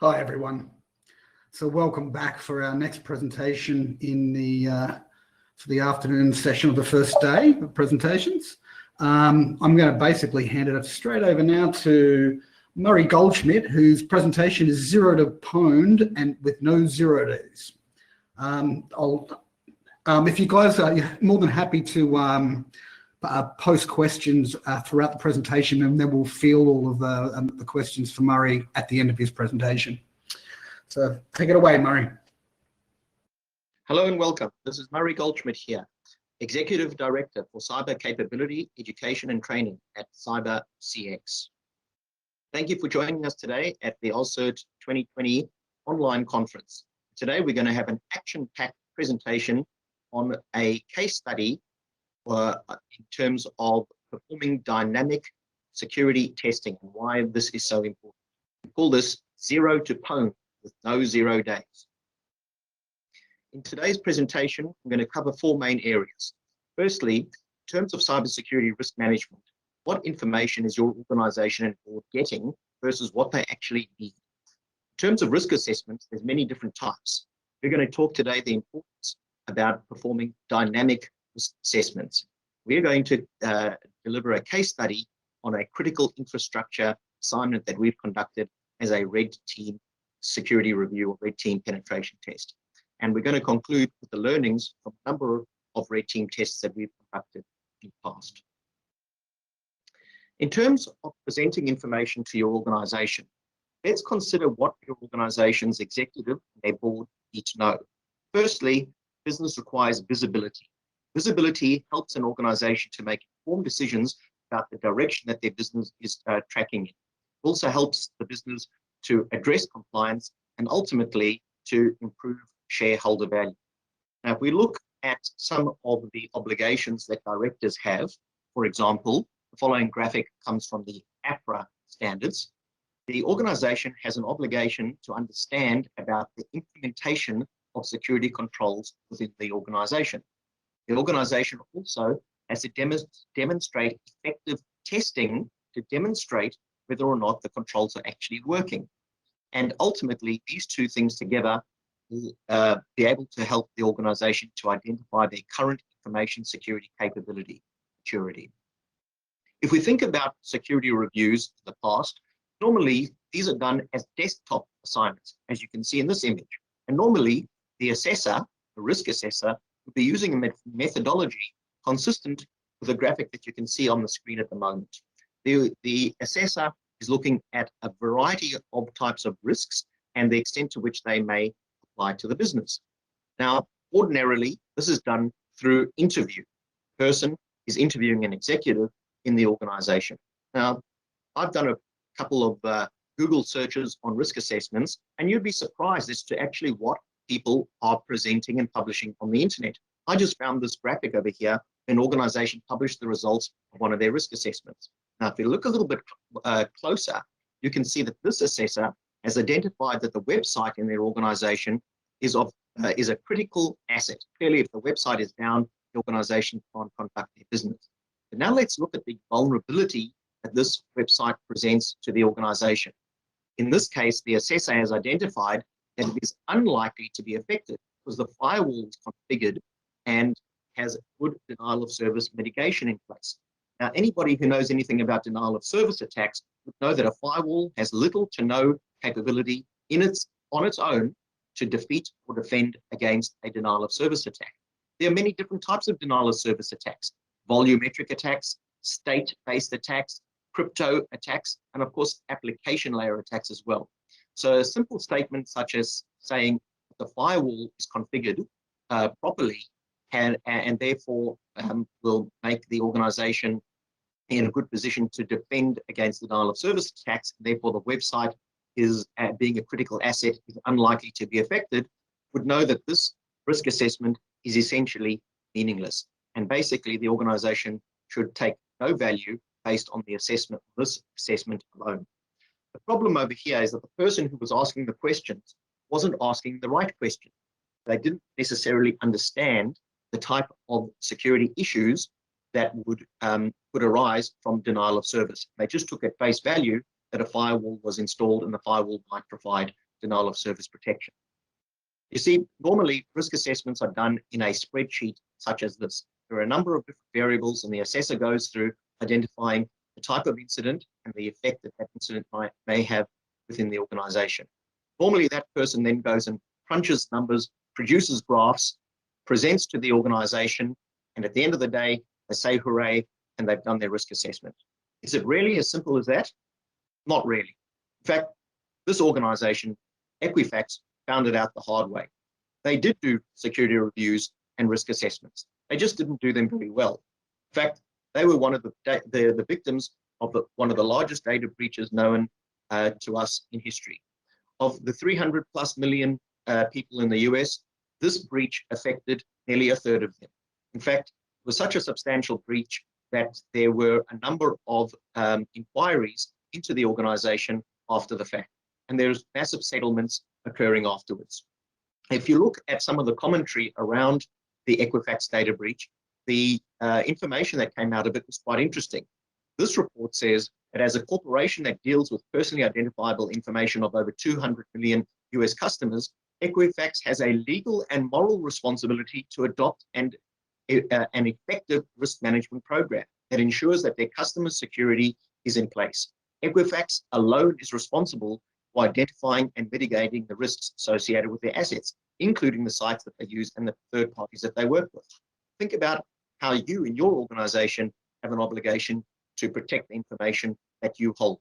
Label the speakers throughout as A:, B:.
A: Hi everyone. So welcome back for our next presentation in the for the afternoon session of the first day of presentations. I'm going to basically hand it straight over now to Murray Goldschmidt, whose presentation is zero to pwned and with no 0 days. If you guys are more than happy to post questions throughout the presentation, and then we'll field all of the questions for Murray at the end of his presentation. So take it away, Murray.
B: Hello and welcome. This is Murray Goldschmidt here, Executive Director for Cyber Capability, Education and Training at CyberCX. Thank you for joining us today at the AusCERT 2020 online conference. Today we're going to have an action-packed presentation on a case study in terms of performing dynamic security testing and why this is so important. We call this zero to pwn with no 0 days. In today's presentation, I'm going to cover 4 main areas. Firstly, in terms of cybersecurity risk management, what information is your organization and board getting versus what they actually need? In terms of risk assessments, there's many different types. We're going to talk today the importance about performing dynamic risk assessments. We're going to deliver a case study on a critical infrastructure assignment that we've conducted as a red team security review or red team penetration test. And we're going to conclude with the learnings from a number of red team tests that we've conducted in the past. In terms of presenting information to your organization, let's consider what your organization's executive and their board need to know. Firstly, business requires visibility. Visibility helps an organization to make informed decisions about the direction that their business is tracking in. It also helps the business to address compliance and ultimately to improve shareholder value. Now, if we look at some of the obligations that directors have, for example, the following graphic comes from the APRA standards. The organization has an obligation to understand about the implementation of security controls within the organization. The organization also has to demonstrate effective testing to demonstrate whether or not the controls are actually working. And ultimately, these two things together will be able to help the organization to identify their current information security capability maturity. If we think about security reviews in the past, normally these are done as desktop assignments, as you can see in this image. And normally the assessor, the risk assessor, will be using a methodology consistent with the graphic that you can see on the screen at the moment. The assessor is looking at a variety of types of risks and the extent to which they may apply to the business. Now, ordinarily, this is done through interview. The person is interviewing an executive in the organization. Now, I've done a couple of Google searches on risk assessments, and you'd be surprised as to actually what people are presenting and publishing on the internet. I just found this graphic over here. An organization published the results of one of their risk assessments. Now, if you look a little bit closer, you can see that this assessor has identified that the website in their organization is a critical asset. Clearly, if the website is down, the organization can't conduct their business. But now let's look at the vulnerability that this website presents to the organization. In this case, the assessor has identified that it is unlikely to be affected because the firewall is configured and has good denial of service mitigation in place. Now, anybody who knows anything about denial of service attacks would know that a firewall has little to no capability on its own to defeat or defend against a denial of service attack. There are many different types of denial of service attacks: volumetric attacks, state-based attacks, crypto attacks, and of course, application layer attacks as well. So a simple statement such as saying the firewall is configured properly and therefore will make the organization in a good position to defend against denial of service attacks. Therefore, the website is being a critical asset, is unlikely to be affected, would know that this risk assessment is essentially meaningless. And basically, the organization should take no value based on the assessment, this assessment alone. The problem over here is that the person who was asking the questions wasn't asking the right question. They didn't necessarily understand the type of security issues that would arise from denial of service. They just took at face value that a firewall was installed and the firewall might provide denial of service protection. You see, normally risk assessments are done in a spreadsheet such as this. There are a number of different variables, and the assessor goes through identifying the type of incident and the effect that that incident may have within the organization. Normally, that person then goes and crunches numbers, produces graphs, presents to the organization, and at the end of the day, they say hooray, and they've done their risk assessment. Is it really as simple as that? Not really. In fact, this organization, Equifax, found it out the hard way. They did do security reviews and risk assessments. They just didn't do them very well. In fact, they were one of the victims of one of the largest data breaches known to us in history. Of the 300 plus million people in the US, this breach affected nearly a third of them. In fact, it was such a substantial breach that there were a number of inquiries into the organization after the fact, and there's massive settlements occurring afterwards. If you look at some of the commentary around the Equifax data breach, the information that came out of it was quite interesting. This report says that as a corporation that deals with personally identifiable information of over 200 million US customers, Equifax has a legal and moral responsibility to adopt an effective risk management program that ensures that their customer security is in place. Equifax alone is responsible for identifying and mitigating the risks associated with their assets, including the sites that they use and the third parties that they work with. Think about how you in your organization have an obligation to protect the information that you hold.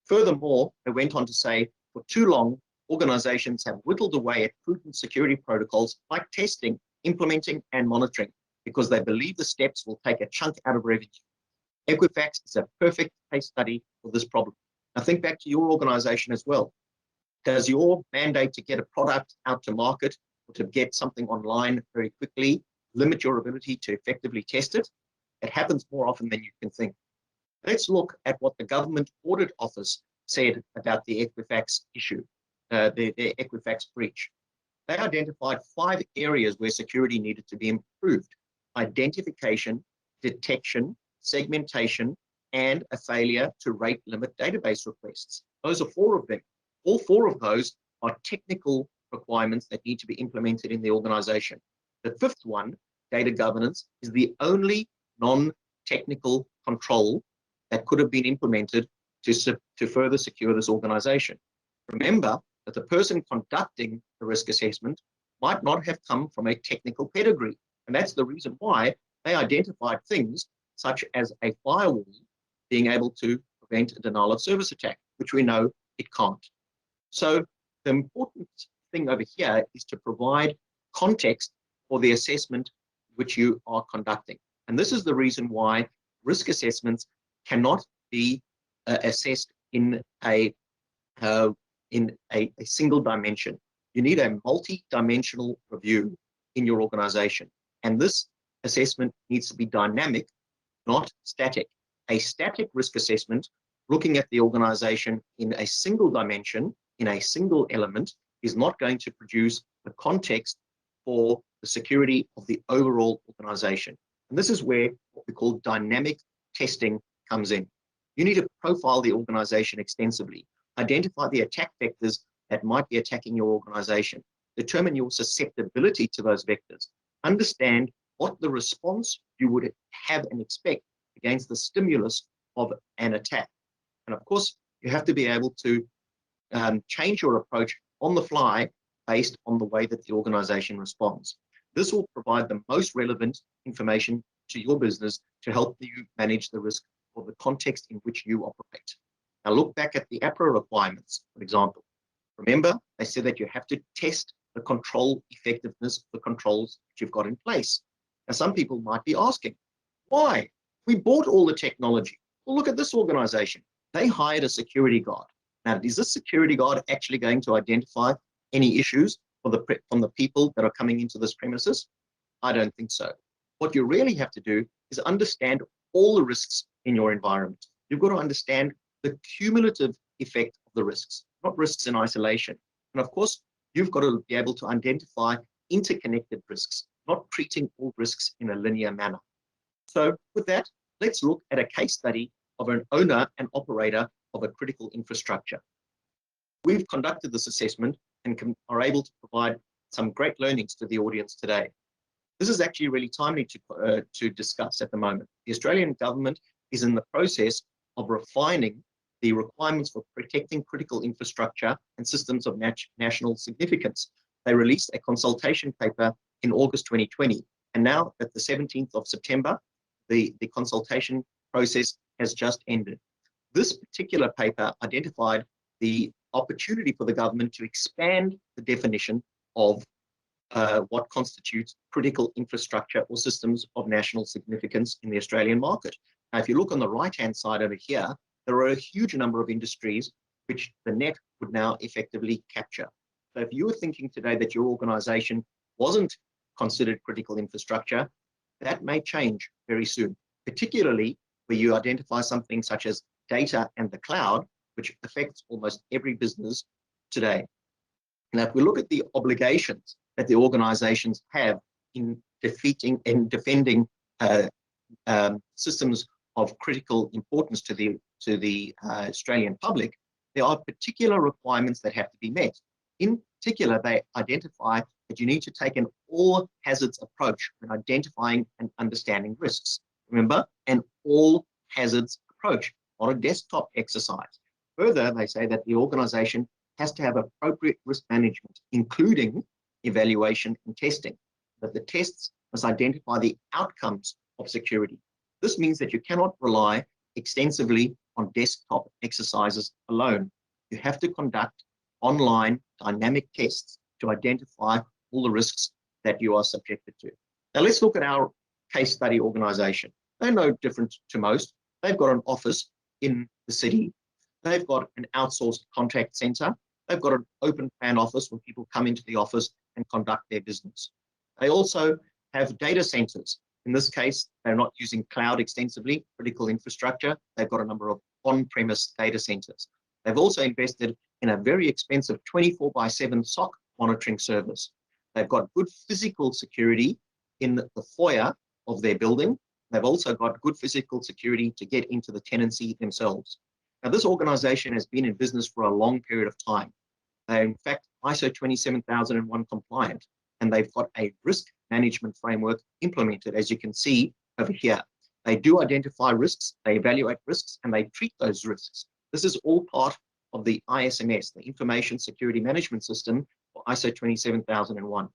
B: Furthermore, they went on to say, for too long, organizations have whittled away at prudent security protocols like testing, implementing, and monitoring because they believe the steps will take a chunk out of revenue. Equifax is a perfect case study for this problem. Now think back to your organization as well. Does your mandate to get a product out to market or to get something online very quickly limit your ability to effectively test it? It happens more often than you can think. Let's look at what the Government Audit Office said about the Equifax issue, the Equifax breach. They identified 5 areas where security needed to be improved: identification, detection, segmentation, and a failure to rate limit database requests. Those are 4 of them. All 4 of those are technical requirements that need to be implemented in the organization. The 5th one, data governance, is the only non-technical control that could have been implemented to further secure this organization. Remember that the person conducting the risk assessment might not have come from a technical pedigree. And that's the reason why they identified things such as a firewall being able to prevent a denial of service attack, which we know it can't. So the important thing over here is to provide context for the assessment which you are conducting. And this is the reason why risk assessments cannot be assessed in a single dimension. You need a multi-dimensional review in your organization. And this assessment needs to be dynamic, not static. A static risk assessment, looking at the organization in a single dimension, in a single element, is not going to produce the context for the security of the overall organization. And this is where what we call dynamic testing comes in. You need to profile the organization extensively, identify the attack vectors that might be attacking your organization, determine your susceptibility to those vectors, understand what the response you would have and expect against the stimulus of an attack. And of course, you have to be able to change your approach on the fly based on the way that the organization responds. This will provide the most relevant information to your business to help you manage the risk or the context in which you operate. Now look back at the APRA requirements, for example. Remember, they said that you have to test the control effectiveness of the controls that you've got in place. Now some people might be asking, why? We bought all the technology. Well, look at this organization. They hired a security guard. Now, is this security guard actually going to identify any issues from the people that are coming into this premises? I don't think so. What you really have to do is understand all the risks in your environment. You've got to understand the cumulative effect of the risks, not risks in isolation. And of course, you've got to be able to identify interconnected risks, not treating all risks in a linear manner. So with that, let's look at a case study of an owner and operator of a critical infrastructure. We've conducted this assessment and are able to provide some great learnings to the audience today. This is actually really timely to discuss at the moment. The Australian government is in the process of refining the requirements for protecting critical infrastructure and systems of national significance. They released a consultation paper in August 2020, and now at the 17th of September, the consultation process has just ended. This particular paper identified the opportunity for the government to expand the definition of what constitutes critical infrastructure or systems of national significance in the Australian market. Now, if you look on the right-hand side over here, there are a huge number of industries which the net would now effectively capture. So if you were thinking today that your organization wasn't considered critical infrastructure, that may change very soon, particularly where you identify something such as data and the cloud, which affects almost every business today. Now, if we look at the obligations that the organizations have in defeating and defending systems of critical importance to the Australian public, there are particular requirements that have to be met. In particular, they identify that you need to take an all hazards approach when identifying and understanding risks. Remember, an all hazards approach, not a desktop exercise. Further, they say that the organization has to have appropriate risk management, including evaluation and testing, that the tests must identify the outcomes of security. This means that you cannot rely extensively on desktop exercises alone. You have to conduct online dynamic tests to identify all the risks that you are subjected to. Now let's look at our case study organization. They're no different to most. They've got an office in the city. They've got an outsourced contact center. They've got an open plan office where people come into the office and conduct their business. They also have data centers. In this case, they're not using cloud extensively, critical infrastructure. They've got a number of on-premise data centers. They've also invested in a very expensive 24/7 SOC monitoring service. They've got good physical security in the foyer of their building. They've also got good physical security to get into the tenancy themselves. Now, this organization has been in business for a long period of time. They're in fact ISO 27001 compliant, and they've got a risk management framework implemented, as you can see over here. They do identify risks, they evaluate risks, and they treat those risks. This is all part of the ISMS, the Information Security Management System, for ISO 27001.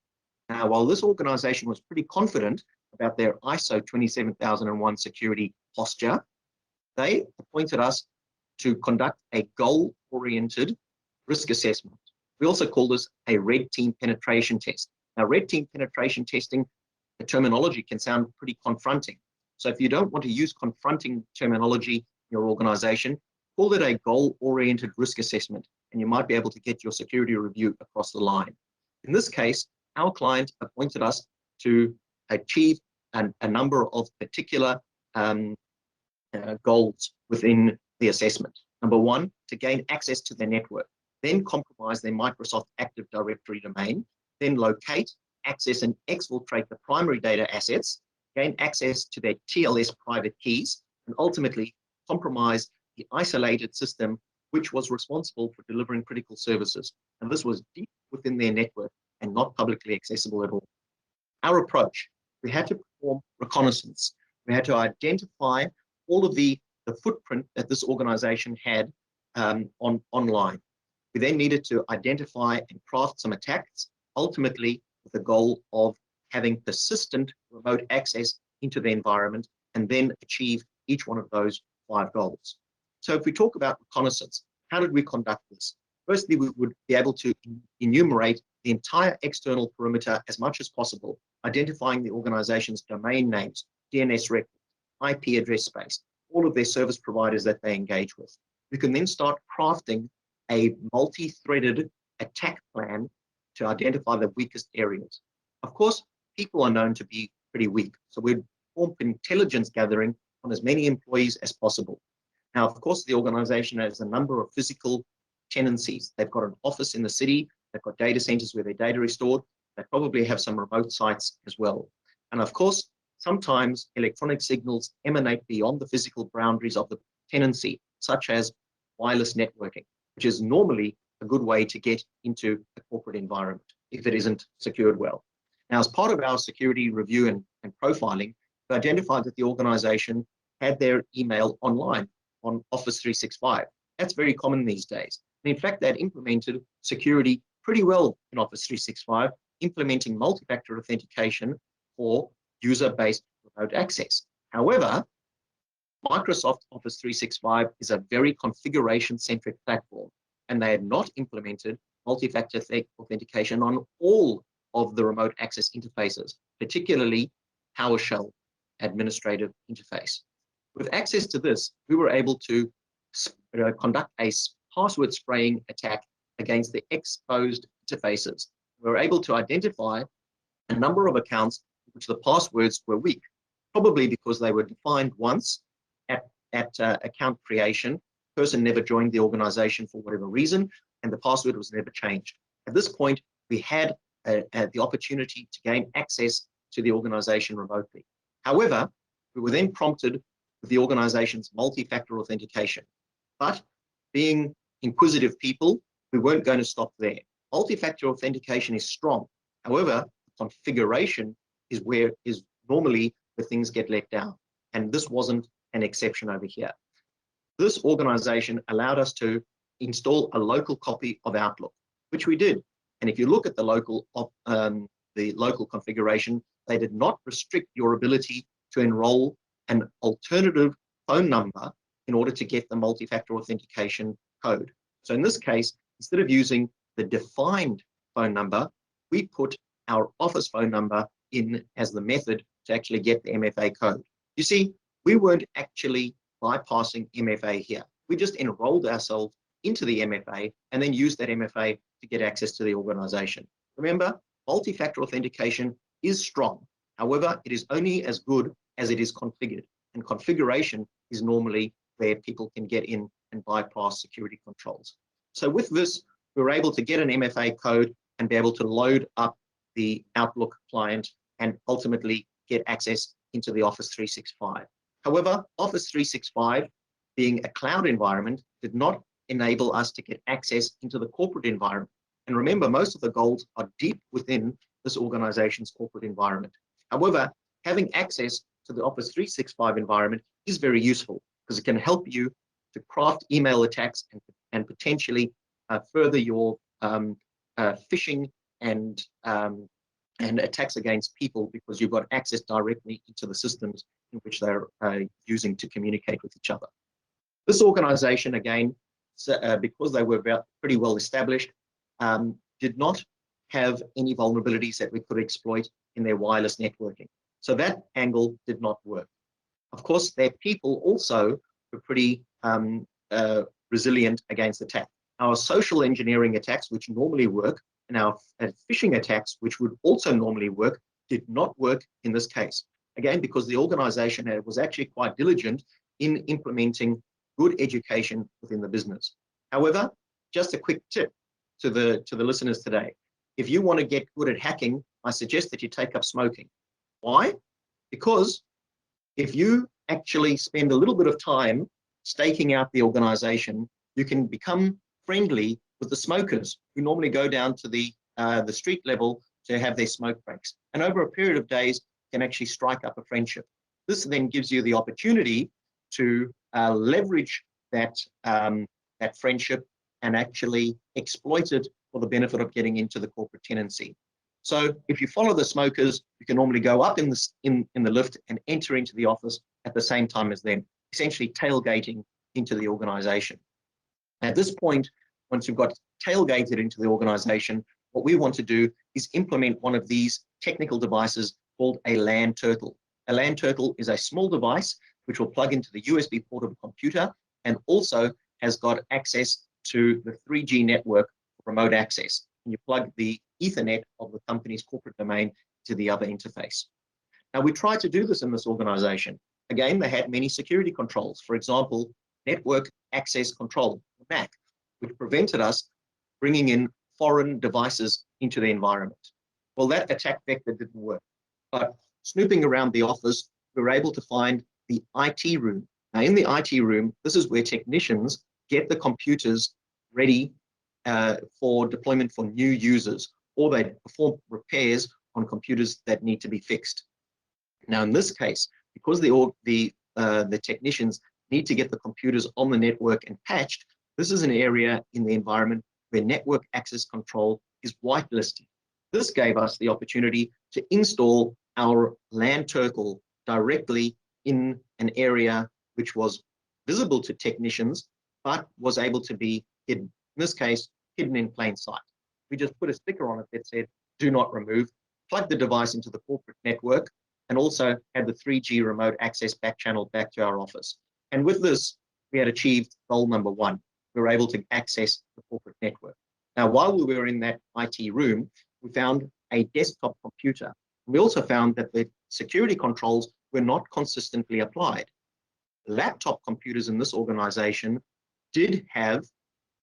B: Now, while this organization was pretty confident about their ISO 27001 security posture, they appointed us to conduct a goal-oriented risk assessment. We also call this a red team penetration test. Now, red team penetration testing, the terminology can sound pretty confronting. So if you don't want to use confronting terminology in your organization, call it a goal-oriented risk assessment, and you might be able to get your security review across the line. In this case, our client appointed us to achieve a number of particular goals within the assessment. Number one, to gain access to their network, then compromise their Microsoft Active Directory domain, then locate, access, and exfiltrate the primary data assets, gain access to their TLS private keys, and ultimately compromise the isolated system which was responsible for delivering critical services. And this was deep within their network and not publicly accessible at all. Our approach, we had to perform reconnaissance. We had to identify all of the footprint that this organization had online. We then needed to identify and craft some attacks, ultimately with the goal of having persistent remote access into the environment and then achieve each one of those 5 goals. So if we talk about reconnaissance, how did we conduct this? Firstly, we would be able to enumerate the entire external perimeter as much as possible, identifying the organization's domain names, DNS records, IP address space, all of their service providers that they engage with. We can then start crafting a multi-threaded attack plan to identify the weakest areas. Of course, people are known to be pretty weak, so we'd perform intelligence gathering on as many employees as possible. Now, of course, the organization has a number of physical tenancies. They've got an office in the city, they've got data centers where their data is stored, they probably have some remote sites as well. And of course, sometimes electronic signals emanate beyond the physical boundaries of the tenancy, such as wireless networking, which is normally a good way to get into the corporate environment if it isn't secured well. Now, as part of our security review and profiling, we identified that the organization had their email online on Office 365. That's very common these days. And in fact, they had implemented security pretty well in Office 365, implementing multi-factor authentication for user-based remote access. However, Microsoft Office 365 is a very configuration-centric platform, and they had not implemented multi-factor authentication on all of the remote access interfaces, particularly PowerShell administrative interface. With access to this, we were able to conduct a password spraying attack against the exposed interfaces. We were able to identify a number of accounts in which the passwords were weak, probably because they were defined once at account creation. The person never joined the organization for whatever reason, and the password was never changed. At this point, we had the opportunity to gain access to the organization remotely. However, we were then prompted with the organization's multi-factor authentication. But being inquisitive people, we weren't going to stop there. Multi-factor authentication is strong. However, configuration is normally where things get let down. And this wasn't an exception over here. This organization allowed us to install a local copy of Outlook, which we did. And if you look at the local configuration, they did not restrict your ability to enroll an alternative phone number in order to get the multi-factor authentication code. So in this case, instead of using the defined phone number, we put our office phone number in as the method to actually get the MFA code. You see, we weren't actually bypassing MFA here. We just enrolled ourselves into the MFA and then used that MFA to get access to the organization. Remember, multi-factor authentication is strong. However, it is only as good as it is configured. And configuration is normally where people can get in and bypass security controls. So with this, we were able to get an MFA code and be able to load up the Outlook client and ultimately get access into the Office 365. However, Office 365, being a cloud environment, did not enable us to get access into the corporate environment. And remember, most of the goals are deep within this organization's corporate environment. However, having access to the Office 365 environment is very useful because it can help you to craft email attacks and potentially further your phishing and attacks against people because you've got access directly into the systems in which they're using to communicate with each other. This organization, again, because they were pretty well established, did not have any vulnerabilities that we could exploit in their wireless networking. So that angle did not work. Of course, their people also were pretty resilient against attack. Our social engineering attacks, which normally work, and our phishing attacks, which would also normally work, did not work in this case. Again, because the organization was actually quite diligent in implementing good education within the business. However, just a quick tip to the listeners today. If you want to get good at hacking, I suggest that you take up smoking. Why? Because if you actually spend a little bit of time staking out the organization, you can become friendly with the smokers who normally go down to the street level to have their smoke breaks. And over a period of days, can actually strike up a friendship. This then gives you the opportunity to leverage that friendship and actually exploit it for the benefit of getting into the corporate tenancy. So if you follow the smokers, you can normally go up in the lift and enter into the office at the same time as them, essentially tailgating into the organization. At this point, once you've got tailgated into the organization, what we want to do is implement one of these technical devices called a LAN turtle. A LAN turtle is a small device which will plug into the USB port of a computer and also has got access to the 3G network for remote access. And you plug the Ethernet of the company's corporate domain to the other interface. Now, we tried to do this in this organization. Again, they had many security controls. For example, network access control, MAC, which prevented us bringing in foreign devices into the environment. Well, that attack vector didn't work. But snooping around the office, we were able to find the IT room. Now, in the IT room, this is where technicians get the computers ready for deployment for new users, or they perform repairs on computers that need to be fixed. Now, in this case, because the technicians need to get the computers on the network and patched, this is an area in the environment where network access control is whitelisted. This gave us the opportunity to install our LAN Turtle directly in an area which was visible to technicians, but was able to be hidden. In this case, hidden in plain sight. We just put a sticker on it that said, "Do not remove," plug the device into the corporate network, and also had the 3G remote access back channel back to our office. And with this, we had achieved goal number 1. We were able to access the corporate network. Now, while we were in that IT room, we found a desktop computer. We also found that the security controls were not consistently applied. Laptop computers in this organization did have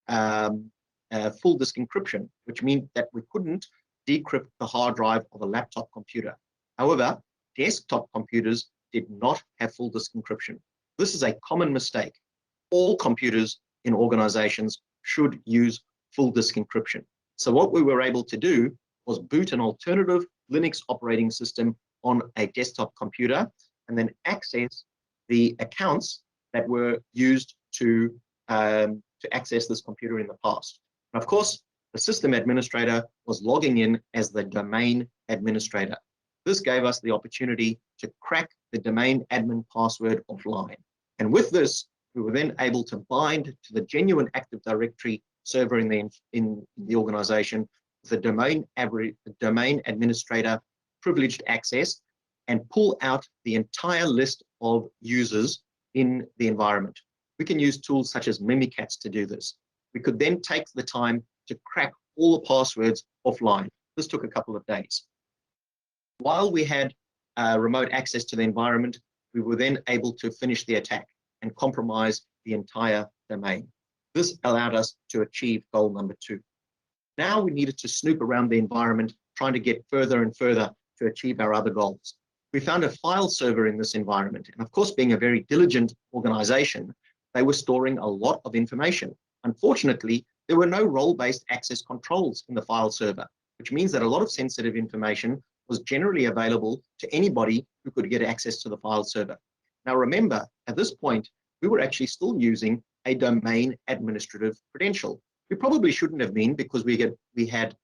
B: full disk encryption, which means that we couldn't decrypt the hard drive of a laptop computer. However, desktop computers did not have full disk encryption. This is a common mistake. All computers in organizations should use full disk encryption. So what we were able to do was boot an alternative Linux operating system on a desktop computer and then access the accounts that were used to access this computer in the past. And of course, the system administrator was logging in as the domain administrator. This gave us the opportunity to crack the domain admin password offline. And with this, we were then able to bind to the genuine Active Directory server in the organization with the domain administrator privileged access and pull out the entire list of users in the environment. We can use tools such as Mimikatz to do this. We could then take the time to crack all the passwords offline. This took a couple of days. While we had remote access to the environment, we were then able to finish the attack and compromise the entire domain. This allowed us to achieve goal number 2. Now we needed to snoop around the environment, trying to get further and further to achieve our other goals. We found a file server in this environment. And of course, being a very diligent organization, they were storing a lot of information. Unfortunately, there were no role-based access controls in the file server, which means that a lot of sensitive information was generally available to anybody who could get access to the file server. Now remember, at this point, we were actually still using a domain administrative credential. We probably shouldn't have been, because we had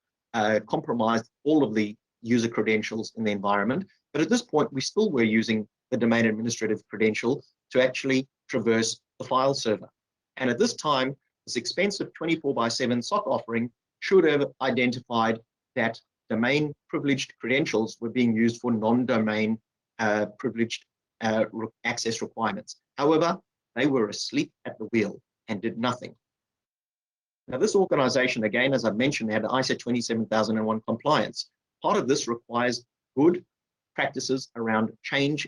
B: compromised all of the user credentials in the environment. But at this point, we still were using the domain administrative credential to actually traverse the file server. And at this time, this expensive 24/7 SOC offering should have identified that domain privileged credentials were being used for non-domain privileged access requirements. However, they were asleep at the wheel and did nothing. Now, this organization, again, as I've mentioned, had ISO 27001 compliance. Part of this requires good practices around change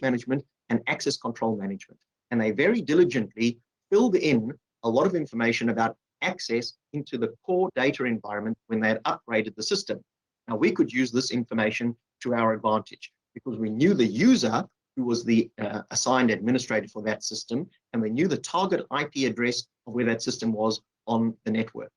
B: management and access control management. And they very diligently filled in a lot of information about access into the core data environment when they had upgraded the system. Now, we could use this information to our advantage because we knew the user who was the assigned administrator for that system, and we knew the target IP address of where that system was on the network.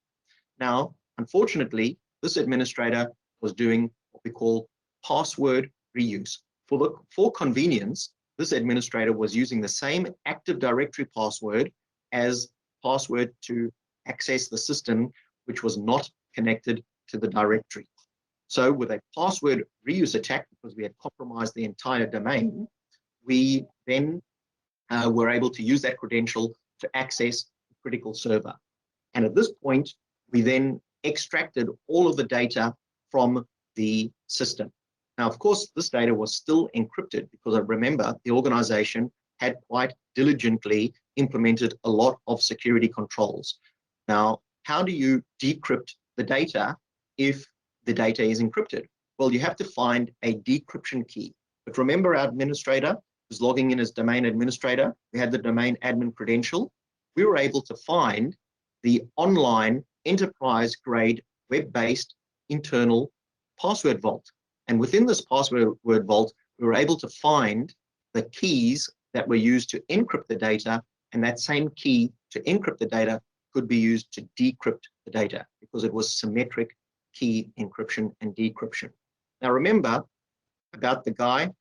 B: Now, unfortunately, this administrator was doing what we call password reuse. For convenience, this administrator was using the same Active Directory password as password to access the system, which was not connected to the directory. So with a password reuse attack, because we had compromised the entire domain, we then were able to use that credential to access the critical server. And at this point, we then extracted all of the data from the system. Now, of course, this data was still encrypted because I remember the organization had quite diligently implemented a lot of security controls. Now, how do you decrypt the data if the data is encrypted? Well, you have to find a decryption key. But remember, our administrator was logging in as domain administrator. We had the domain admin credential. We were able to find the online enterprise grade web-based internal password vault. And within this password vault, we were able to find the keys that were used to encrypt the data, and that same key to encrypt the data could be used to decrypt the data because it was symmetric key encryption and decryption. Now remember about the guy,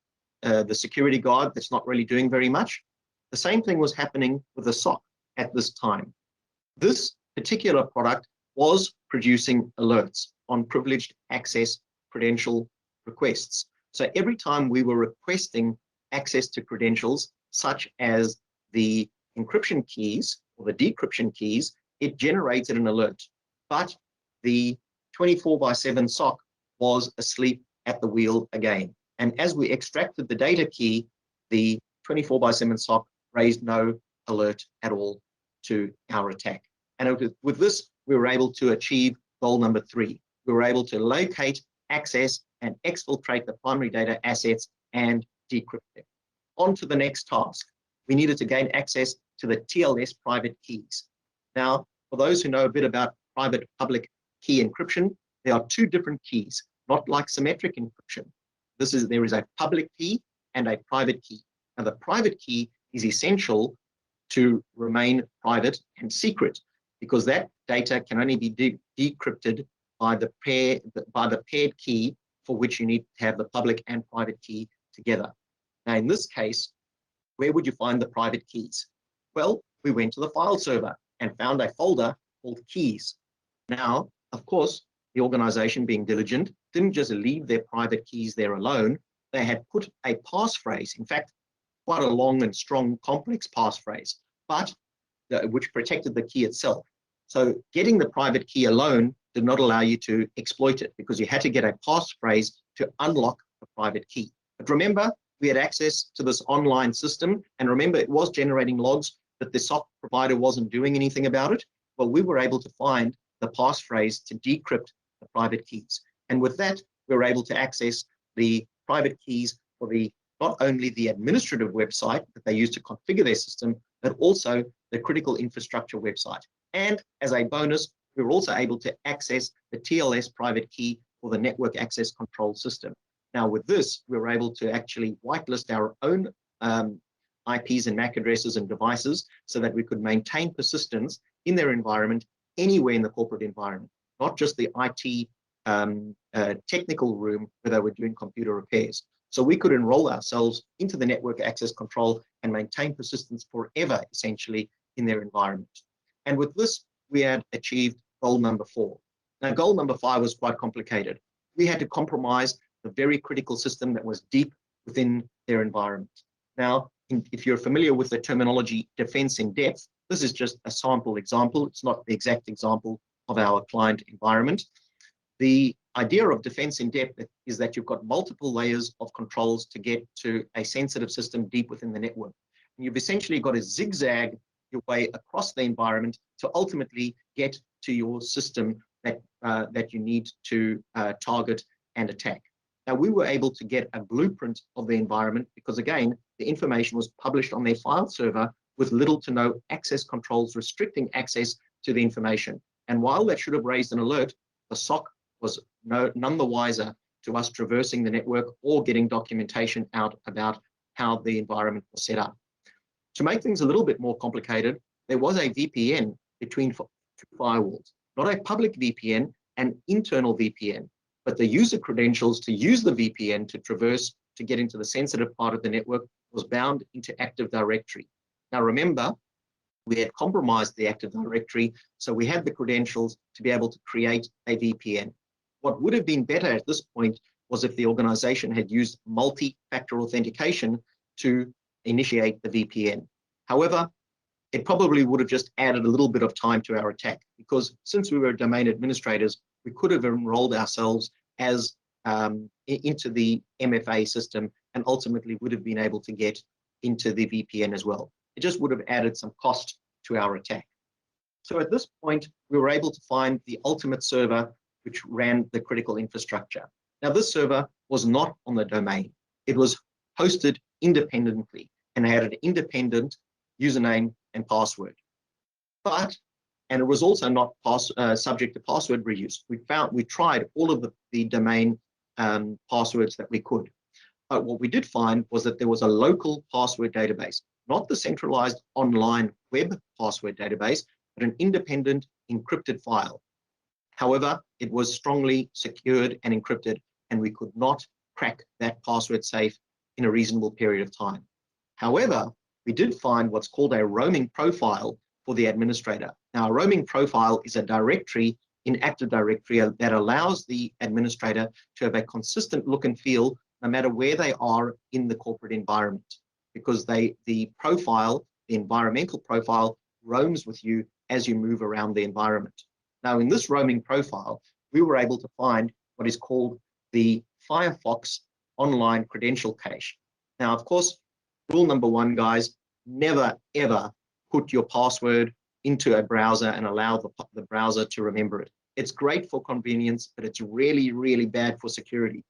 B: the security guard that's not really doing very much. The same thing was happening with the SOC at this time. This particular product was producing alerts on privileged access credential requests. So every time we were requesting access to credentials, such as the encryption keys or the decryption keys, it generated an alert. But the 24/7 SOC was asleep at the wheel again. And as we extracted the data key, the 24/7 SOC raised no alert at all to our attack. And with this, we were able to achieve goal number 3. We were able to locate, access, and exfiltrate the primary data assets and decrypt them. On to the next task. We needed to gain access to the TLS private keys. Now, for those who know a bit about private public key encryption, there are 2 different keys, not like symmetric encryption. There is a public key and a private key. Now, the private key is essential to remain private and secret because that data can only be decrypted by the paired key for which you need to have the public and private key together. Now, in this case, where would you find the private keys? Well, we went to the file server and found a folder called keys. Now, of course, the organization, being diligent, didn't just leave their private keys there alone. They had put a passphrase, in fact, quite a long and strong, complex passphrase, but which protected the key itself. So getting the private key alone did not allow you to exploit it because you had to get a passphrase to unlock the private key. But remember, we had access to this online system, and remember, it was generating logs, but the SOC provider wasn't doing anything about it. Well, we were able to find the passphrase to decrypt the private keys. And with that, we were able to access the private keys for not only the administrative website that they use to configure their system, but also the critical infrastructure website. And as a bonus, we were also able to access the TLS private key for the network access control system. Now, with this, we were able to actually whitelist our own IPs and MAC addresses and devices so that we could maintain persistence in their environment anywhere in the corporate environment, not just the IT technical room where they were doing computer repairs. So we could enroll ourselves into the network access control and maintain persistence forever, essentially, in their environment. And with this, we had achieved goal number 4. Now, goal number 5 was quite complicated. We had to compromise the very critical system that was deep within their environment. Now, if you're familiar with the terminology defense in depth, this is just a sample example. It's not the exact example of our client environment. The idea of defense in depth is that you've got multiple layers of controls to get to a sensitive system deep within the network. And you've essentially got to zigzag your way across the environment to ultimately get to your system that you need to target and attack. Now, we were able to get a blueprint of the environment because, again, the information was published on their file server with little to no access controls restricting access to the information. And while that should have raised an alert, the SOC was none the wiser to us traversing the network or getting documentation out about how the environment was set up. To make things a little bit more complicated, there was a VPN between 2 firewalls, not a public VPN, an internal VPN, but the user credentials to use the VPN to traverse to get into the sensitive part of the network was bound into Active Directory. Now remember, we had compromised the Active Directory, so we had the credentials to be able to create a VPN. What would have been better at this point was if the organization had used multi-factor authentication to initiate the VPN. However, it probably would have just added a little bit of time to our attack because since we were domain administrators, we could have enrolled ourselves as into the MFA system and ultimately would have been able to get into the VPN as well. It just would have added some cost to our attack. So at this point, we were able to find the ultimate server which ran the critical infrastructure. Now, this server was not on the domain. It was hosted independently and had an independent username and password. And it was also not subject to password reuse. We tried all of the domain passwords that we could. But what we did find was that there was a local password database, not the centralized online web password database, but an independent encrypted file. However, it was strongly secured and encrypted, and we could not crack that password safe in a reasonable period of time. However, we did find what's called a roaming profile for the administrator. Now, a roaming profile is a directory in Active Directory that allows the administrator to have a consistent look and feel no matter where they are in the corporate environment, because the profile, the environmental profile, roams with you as you move around the environment. Now, in this roaming profile, we were able to find what is called the Firefox online credential cache. Now, of course, rule number one, guys, never, ever put your password into a browser and allow the browser to remember it. It's great for convenience, but it's really, really bad for security.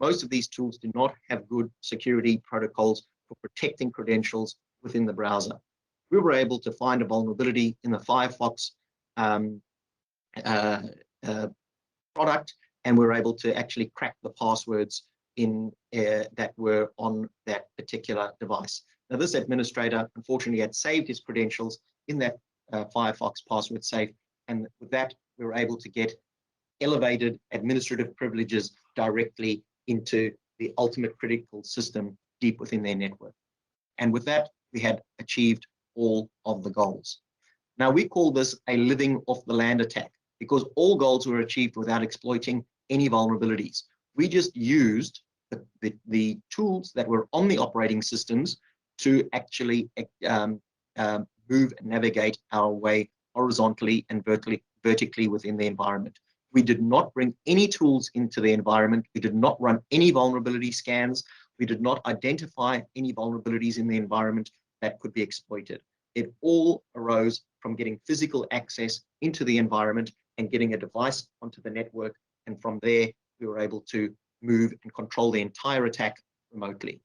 B: Most of these tools do not have good security protocols for protecting credentials within the browser. We were able to find a vulnerability in the Firefox product, and we were able to actually crack the passwords in that were on that particular device. Now, this administrator unfortunately had saved his credentials in that Firefox password safe, and with that, we were able to get elevated administrative privileges directly into the ultimate critical system deep within their network. And with that, we had achieved all of the goals. Now, we call this a living off the land attack because all goals were achieved without exploiting any vulnerabilities. We just used the tools that were on the operating systems to actually move and navigate our way horizontally and vertically within the environment. We did not bring any tools into the environment. We did not run any vulnerability scans. We did not identify any vulnerabilities in the environment that could be exploited. It all arose from getting physical access into the environment and getting a device onto the network. And from there, we were able to move and control the entire attack remotely.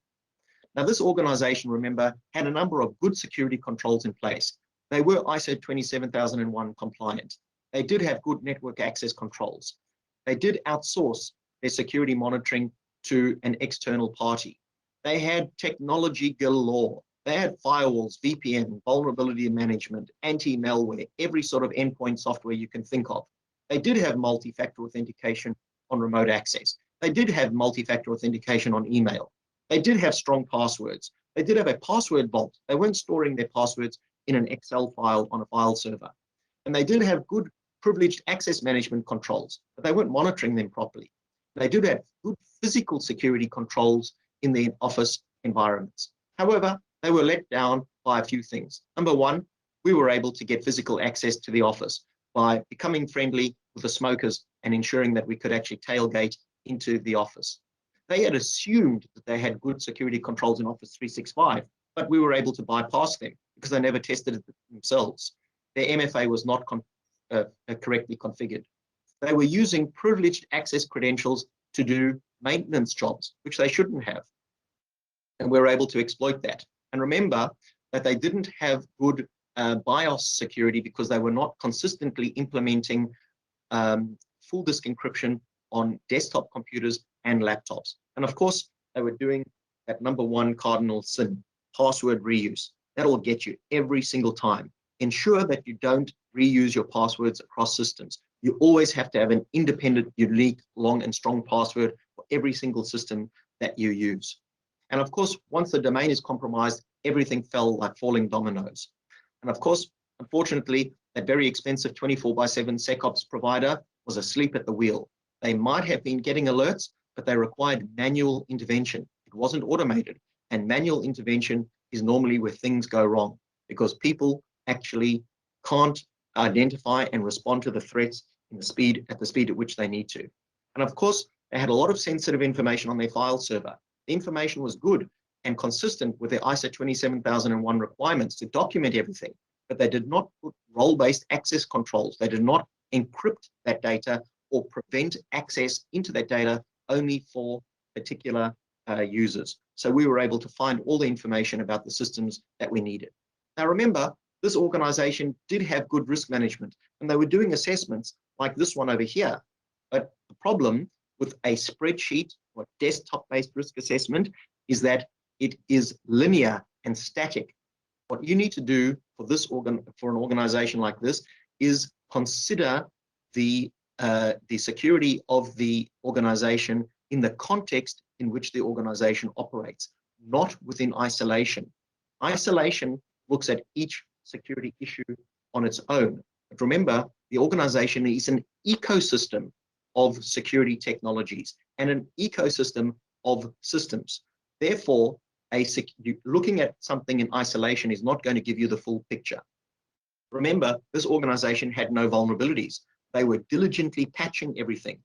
B: Now, this organization, remember, had a number of good security controls in place. They were ISO 27001 compliant. They did have good network access controls. They did outsource their security monitoring to an external party. They had technology galore. They had firewalls, VPN, vulnerability management, anti-malware, every sort of endpoint software you can think of. They did have multi-factor authentication on remote access. They did have multi-factor authentication on email. They did have strong passwords. They did have a password vault. They weren't storing their passwords in an Excel file on a file server. And they did have good privileged access management controls, but they weren't monitoring them properly. They did have good physical security controls in the office environments. However, they were let down by a few things. Number one, we were able to get physical access to the office by becoming friendly with the smokers and ensuring that we could actually tailgate into the office. They had assumed that they had good security controls in Office 365, but we were able to bypass them because they never tested it themselves. Their MFA was not correctly configured. They were using privileged access credentials to do maintenance jobs, which they shouldn't have. And we were able to exploit that. And remember that they didn't have good BIOS security because they were not consistently implementing full disk encryption on desktop computers and laptops. And of course, they were doing that number one cardinal sin, password reuse. That'll get you every single time. Ensure that you don't reuse your passwords across systems. You always have to have an independent, unique, long and strong password for every single system that you use. And of course, once the domain is compromised, everything fell like falling dominoes. And of course, unfortunately, that very expensive 24/7 SecOps provider was asleep at the wheel. They might have been getting alerts, but they required manual intervention. It wasn't automated. And manual intervention is normally where things go wrong because people actually can't identify and respond to the threats at the speed at which they need to. And of course, they had a lot of sensitive information on their file server. The information was good and consistent with their ISO 27001 requirements to document everything, but they did not put role-based access controls. They did not encrypt that data or prevent access into that data only for particular users. So we were able to find all the information about the systems that we needed. Now remember, this organization did have good risk management and they were doing assessments like this one over here. But the problem with a spreadsheet or desktop-based risk assessment is that it is linear and static. What you need to do for an organization like this is consider the security of the organization in the context in which the organization operates, not within isolation. Isolation looks at each security issue on its own. But remember, the organization is an ecosystem of security technologies and an ecosystem of systems. Therefore, looking at something in isolation is not going to give you the full picture. Remember, this organization had no vulnerabilities. They were diligently patching everything.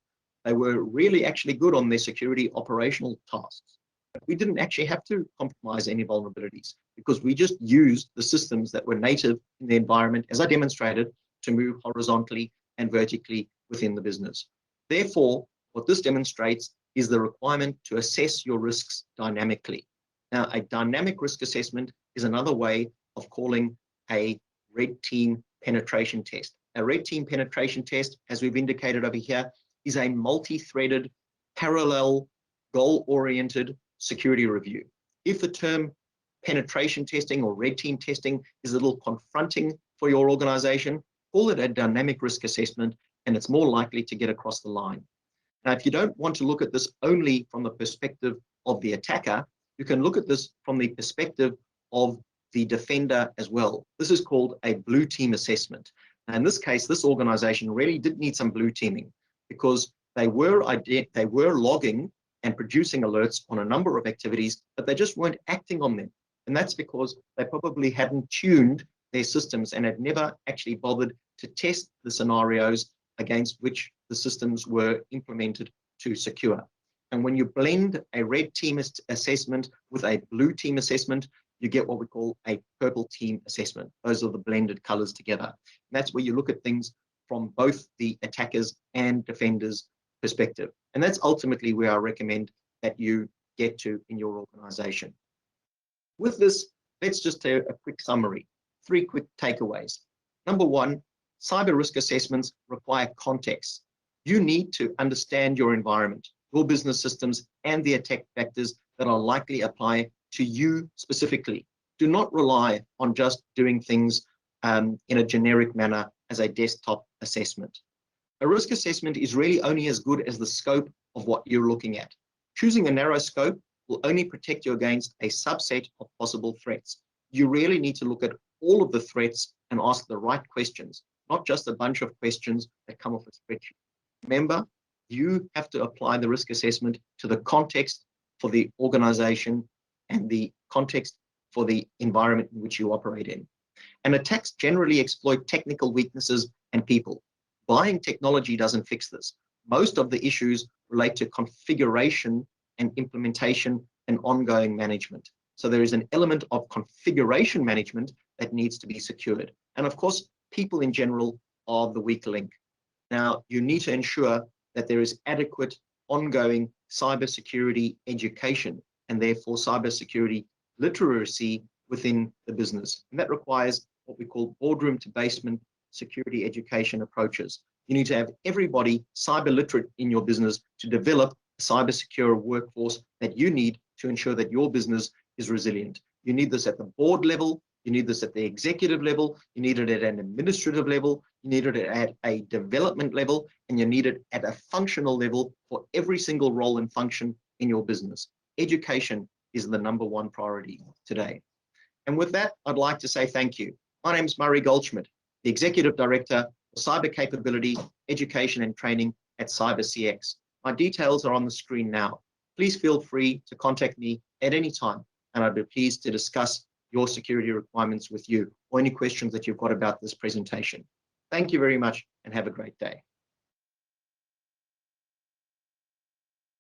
B: They were really actually good on their security operational tasks. But we didn't actually have to compromise any vulnerabilities because we just used the systems that were native in the environment, as I demonstrated, to move horizontally and vertically within the business. Therefore, what this demonstrates is the requirement to assess your risks dynamically. Now, a dynamic risk assessment is another way of calling a red team penetration test. A red team penetration test, as we've indicated over here, is a multi-threaded, parallel, goal-oriented security review. If the term penetration testing or red team testing is a little confronting for your organization, call it a dynamic risk assessment, and it's more likely to get across the line. Now, if you don't want to look at this only from the perspective of the attacker, you can look at this from the perspective of the defender as well. This is called a blue team assessment. And in this case, this organization really did need some blue teaming because they were logging and producing alerts on a number of activities, but they just weren't acting on them. And that's because they probably hadn't tuned their systems and had never actually bothered to test the scenarios against which the systems were implemented to secure. And when you blend a red team assessment with a blue team assessment, you get what we call a purple team assessment. Those are the blended colors together. And that's where you look at things from both the attackers and defenders' perspective. And that's ultimately where I recommend that you get to in your organization. With this, let's just do a quick summary. 3 quick takeaways. Number 1, cyber risk assessments require context. You need to understand your environment, your business systems, and the attack vectors that are likely apply to you specifically. Do not rely on just doing things in a generic manner as a desktop assessment. A risk assessment is really only as good as the scope of what you're looking at. Choosing a narrow scope will only protect you against a subset of possible threats. You really need to look at all of the threats and ask the right questions, not just a bunch of questions that come off a spreadsheet. Remember, you have to apply the risk assessment to the context for the organization and the context for the environment in which you operate in. And attacks generally exploit technical weaknesses and people. Buying technology doesn't fix this. Most of the issues relate to configuration and implementation and ongoing management. So there is an element of configuration management that needs to be secured. And of course, people in general are the weak link. Now, you need to ensure that there is adequate ongoing cybersecurity education and therefore cybersecurity literacy within the business. And that requires what we call boardroom to basement security education approaches. You need to have everybody cyber literate in your business to develop a cyber secure workforce that you need to ensure that your business is resilient. You need this at the board level. You need this at the executive level. You need it at an administrative level. You need it at a development level, and you need it at a functional level for every single role and function in your business. Education is the #1 priority today. And with that, I'd like to say thank you. My name is Murray Goldschmidt, the Executive Director for Cyber Capability, Education and Training at CyberCX. My details are on the screen now. Please feel free to contact me at any time, and I'd be pleased to discuss your security requirements with you or any questions that you've got about this presentation. Thank you very much and have a great day.